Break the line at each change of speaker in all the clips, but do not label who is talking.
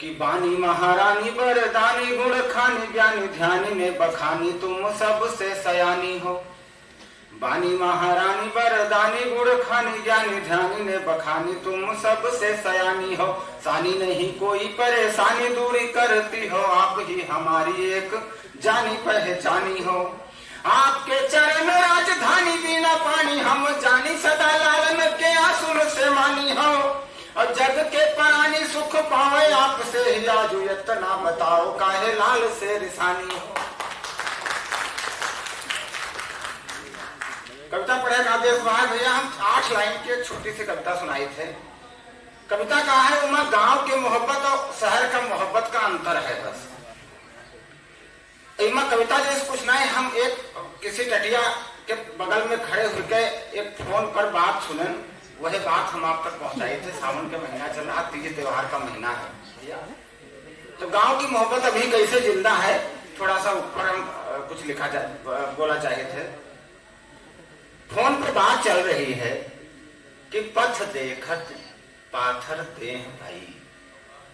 कि बानी महारानी बरदानी गुण खानी ज्ञानी ध्यानी ने बखानी तुम सबसे सयानी हो। बानी महारानी बरदानी गुण खानी ज्ञानी ध्यानी ने बखानी तुम सबसे सयानी हो। सानी नहीं कोई परेशानी दूरी करती हो, आप ही हमारी एक जानी पहचानी हो। आपके चरण राजधानी बिना पानी हम जानी सदा लालन के आंसू से मानी हो। और जग के प्राणी सुख पावे आपसे ही आजू इतना बताओ काहे लाल से रिसानी हो। कविता पढ़े आदेश बाहर भैया हम 8 लाइन की एक छोटी सी कविता सुनाई थे। कविता कहा है उमा गांव की मोहब्बत और शहर का मोहब्बत का अंतर है। बस इमा कविता जैसे कुछ नहीं, हम एक किसी टटिया के बगल में खड़े होकर एक फोन पर बात सुने, वही बात हम आप तक पहुंचाए थे। सावन का महीना चल रहा, तीज त्योहार का महीना है, तो गांव की मोहब्बत अभी कैसे जिंदा है थोड़ा सा ऊपर हम कुछ लिखा बोला चाहे थे। फोन पर बात चल रही है कि पथ देखत पाथर देह भाई।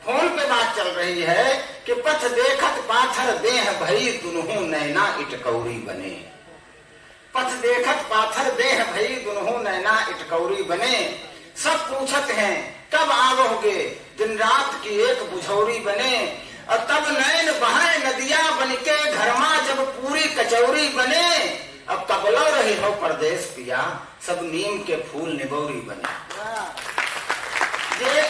फोन पे बात चल रही है कि पथ देखत पाथर देह भई दुनहु नैना इटकौरी बने। पथ देखत पाथर देह भई दुनहु नैना इटकौरी बने। सब पूछत हैं कब आवोगे, दिन रात की एक बुझौरी बने। और तब नैन बहाए नदिया बनके घरमा जब पूरी कचौरी बने। अब कबलो रही हो परदेश पिया, सब नीम के फूल निबौरी बने। ये